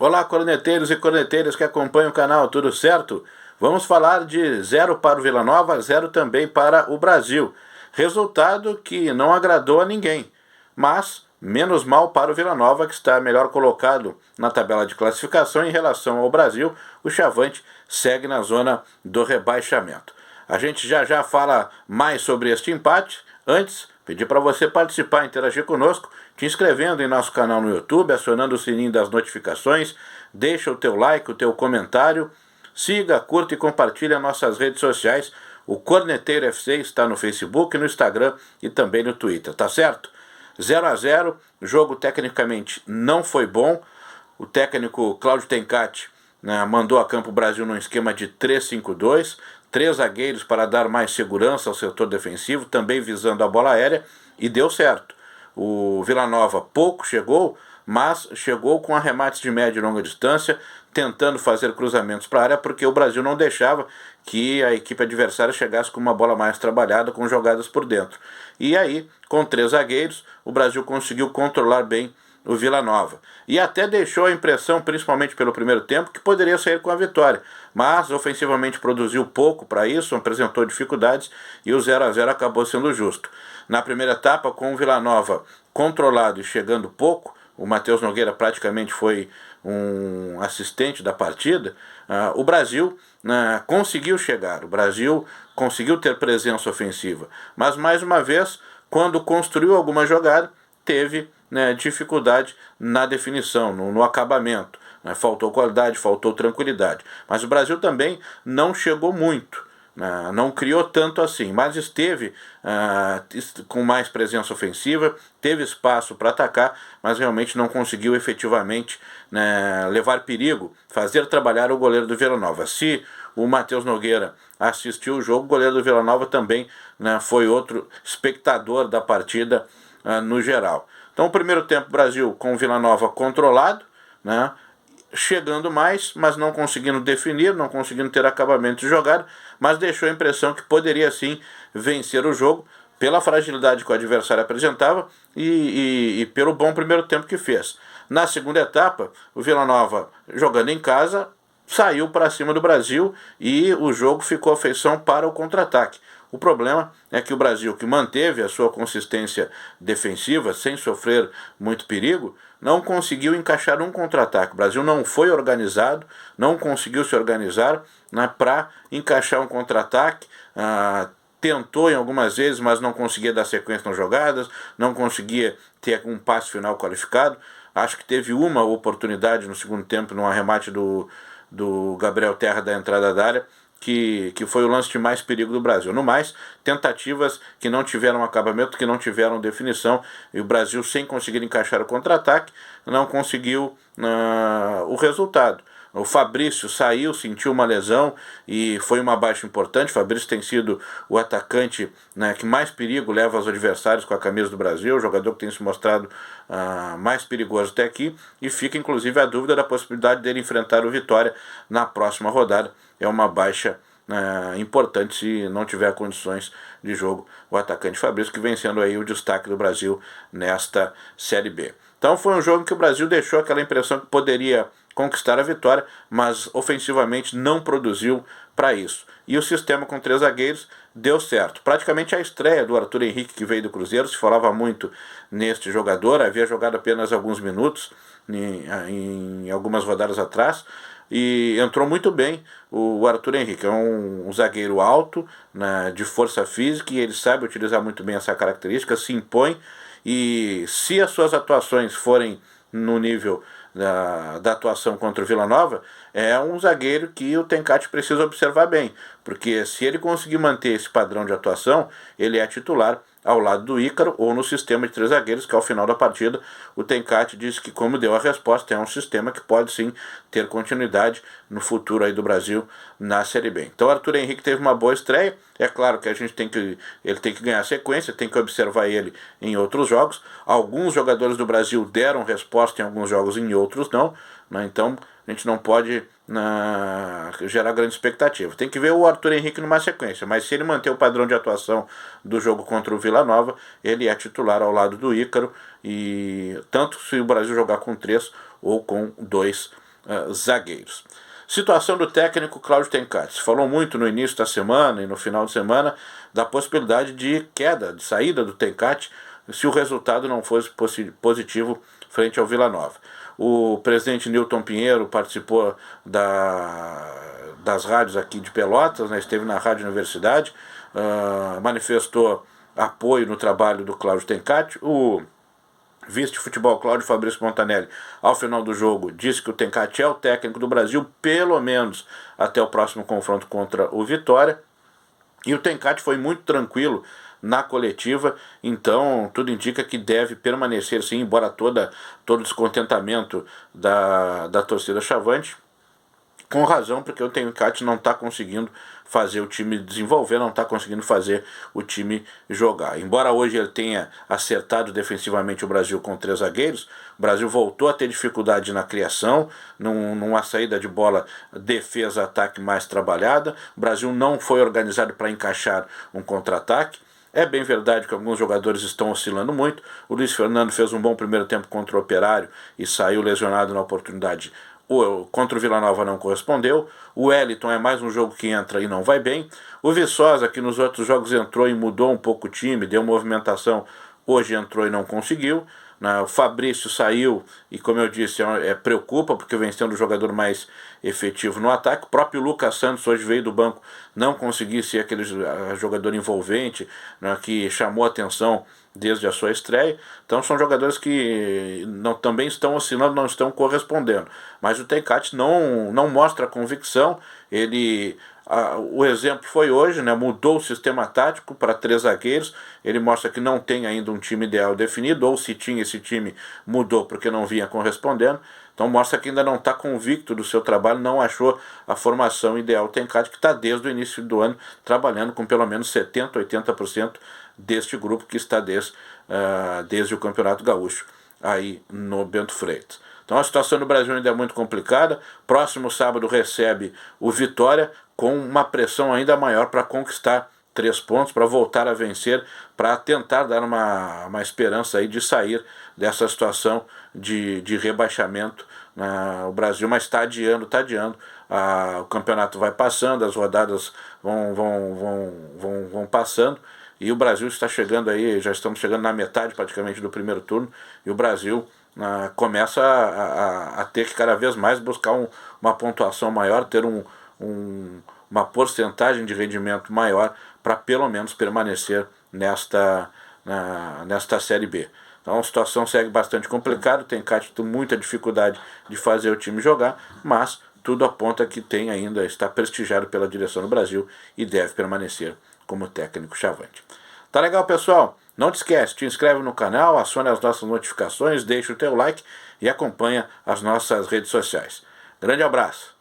Olá, corneteiros e corneteiras que acompanham o canal, tudo certo? Vamos falar de 0 para o Vila Nova, 0 também para o Brasil. Resultado que não agradou a ninguém, mas menos mal para o Vila Nova, que está melhor colocado na tabela de classificação em relação ao Brasil. O Chavante segue na zona do rebaixamento. A gente já fala mais sobre este empate. Antes, pedir para você participar, interagir conosco, te inscrevendo em nosso canal no YouTube, acionando o sininho das notificações, deixa o teu like, o teu comentário, siga, curta e compartilhe as nossas redes sociais. O Corneteiro FC está no Facebook, no Instagram e também no Twitter, tá certo? 0-0, o jogo tecnicamente não foi bom. O técnico Cláudio Tencati, né, mandou a campo o Brasil num esquema de 3-5-2, 3 zagueiros para dar mais segurança ao setor defensivo, também visando a bola aérea, e deu certo. O Vila Nova pouco chegou, mas chegou com arremates de média e longa distância, tentando fazer cruzamentos para a área, porque o Brasil não deixava que a equipe adversária chegasse com uma bola mais trabalhada, com jogadas por dentro. E aí, com 3 zagueiros, o Brasil conseguiu controlar bem o Vila Nova. E até deixou a impressão, principalmente pelo primeiro tempo, que poderia sair com a vitória. Mas ofensivamente produziu pouco para isso, apresentou dificuldades e o 0-0 acabou sendo justo. Na primeira etapa, com o Vila Nova controlado e chegando pouco, o Matheus Nogueira praticamente foi um assistente da partida, o Brasil conseguiu chegar, o Brasil conseguiu ter presença ofensiva. Mas mais uma vez, quando construiu alguma jogada, teve dificuldade na definição, no acabamento. Faltou qualidade, faltou tranquilidade. Mas o Brasil também não chegou muito, não criou tanto assim, mas esteve com mais presença ofensiva, teve espaço para atacar, mas realmente não conseguiu efetivamente levar perigo, fazer trabalhar o goleiro do Vila Nova. Se o Matheus Nogueira assistiu o jogo, o goleiro do Vila Nova também foi outro espectador da partida no geral. Então, o primeiro tempo, o Brasil com o Vila Nova controlado, chegando mais, mas não conseguindo definir, não conseguindo ter acabamento de jogada, mas deixou a impressão que poderia sim vencer o jogo pela fragilidade que o adversário apresentava e pelo bom primeiro tempo que fez. Na segunda etapa, o Vila Nova, jogando em casa, saiu para cima do Brasil e o jogo ficou a feição para o contra-ataque. O problema é que o Brasil, que manteve a sua consistência defensiva sem sofrer muito perigo, não conseguiu encaixar um contra-ataque. O Brasil não foi organizado, não conseguiu se organizar para encaixar um contra-ataque. Tentou em algumas vezes, mas não conseguia dar sequência nas jogadas, não conseguia ter um passe final qualificado. Acho que teve uma oportunidade no segundo tempo, no arremate do Gabriel Terra da entrada da área, que foi o lance de mais perigo do Brasil. No mais, tentativas que não tiveram acabamento, que não tiveram definição, e o Brasil, sem conseguir encaixar o contra-ataque, não conseguiu o resultado. O Fabrício saiu, sentiu uma lesão e foi uma baixa importante. O Fabrício tem sido o atacante que mais perigo leva aos adversários com a camisa do Brasil, o jogador que tem se mostrado mais perigoso até aqui, e fica inclusive a dúvida da possibilidade dele enfrentar o Vitória na próxima rodada. É uma baixa importante se não tiver condições de jogo o atacante Fabrício, que vem sendo aí o destaque do Brasil nesta Série B. Então foi um jogo em que o Brasil deixou aquela impressão que poderia conquistar a vitória, mas ofensivamente não produziu para isso. E o sistema com 3 zagueiros deu certo. Praticamente a estreia do Arthur Henrique, que veio do Cruzeiro, se falava muito neste jogador, havia jogado apenas alguns minutos em algumas rodadas atrás, e entrou muito bem o Arthur Henrique. É um zagueiro alto, de força física, e ele sabe utilizar muito bem essa característica, se impõe, e se as suas atuações forem no nível da atuação contra o Vila Nova, é um zagueiro que o Tencati precisa observar bem, porque se ele conseguir manter esse padrão de atuação, ele é titular ao lado do Ícaro ou no sistema de 3 zagueiros, que ao final da partida o Tencati disse que, como deu a resposta, é um sistema que pode sim ter continuidade no futuro aí do Brasil na Série B. Então o Arthur Henrique teve uma boa estreia. É claro que ele tem que ganhar sequência, tem que observar ele em outros jogos. Alguns jogadores do Brasil deram resposta em alguns jogos, em outros não, então a gente não pode gerar grande expectativa. Tem que ver o Arthur Henrique numa sequência, mas se ele manter o padrão de atuação do jogo contra o Vila Nova, ele é titular ao lado do Ícaro, e tanto se o Brasil jogar com 3 ou com 2 zagueiros. Situação do técnico Cláudio Tencati. Se falou muito no início da semana e no final de semana da possibilidade de queda, de saída do Tencati, se o resultado não fosse positivo frente ao Vila Nova. O presidente Nilton Pinheiro participou das rádios aqui de Pelotas, né, esteve na Rádio Universidade, manifestou apoio no trabalho do Cláudio Tencati. O vice de futebol Cláudio Fabrício Montanelli, ao final do jogo, disse que o Tencati é o técnico do Brasil, pelo menos até o próximo confronto contra o Vitória. E o Tencati foi muito tranquilo na coletiva, então tudo indica que deve permanecer sim, embora todo o descontentamento da torcida chavante, com razão, porque o Tencati não está conseguindo fazer o time desenvolver, não está conseguindo fazer o time jogar. Embora hoje ele tenha acertado defensivamente o Brasil com 3 zagueiros, o Brasil voltou a ter dificuldade na criação, numa saída de bola defesa-ataque mais trabalhada. O Brasil não foi organizado para encaixar um contra-ataque. É bem verdade que alguns jogadores estão oscilando muito. O Luiz Fernando fez um bom primeiro tempo contra o Operário e saiu lesionado na oportunidade. Contra o Vila Nova não correspondeu. O Wellington é mais um jogo que entra e não vai bem. O Viçosa, que nos outros jogos entrou e mudou um pouco o time, deu movimentação, hoje entrou e não conseguiu. O Fabrício saiu e, como eu disse, preocupa, porque vem sendo o jogador mais efetivo no ataque. O próprio Lucas Santos hoje veio do banco, não conseguiu ser aquele jogador envolvente, né, que chamou a atenção desde a sua estreia. Então são jogadores que também estão oscilando, não estão correspondendo. Mas o Tencati não mostra convicção. O exemplo foi hoje, né, mudou o sistema tático para 3 zagueiros. Ele mostra que não tem ainda um time ideal definido, ou se tinha esse time, mudou porque não vinha correspondendo. Então mostra que ainda não está convicto do seu trabalho, não achou a formação ideal. O Tencati, que está desde o início do ano trabalhando com pelo menos 70%, 80% deste grupo que está desde o Campeonato Gaúcho, aí no Bento Freitas. Então a situação no Brasil ainda é muito complicada. Próximo sábado recebe o Vitória, com uma pressão ainda maior para conquistar 3 pontos, para voltar a vencer, para tentar dar uma esperança aí de sair dessa situação de rebaixamento. O Brasil, mas está adiando. O campeonato vai passando, as rodadas vão passando, e o Brasil está chegando aí, já estamos chegando na metade praticamente do primeiro turno, e o Brasil começa a ter que cada vez mais buscar uma pontuação maior, ter uma porcentagem de rendimento maior para pelo menos permanecer nesta Série B. Então a situação segue bastante complicada, tem muita dificuldade de fazer o time jogar, mas tudo aponta que está prestigiado pela direção do Brasil e deve permanecer como técnico chavante. Tá legal, pessoal? Não te esquece, te inscreve no canal, acione as nossas notificações, deixa o teu like e acompanha as nossas redes sociais. Grande abraço!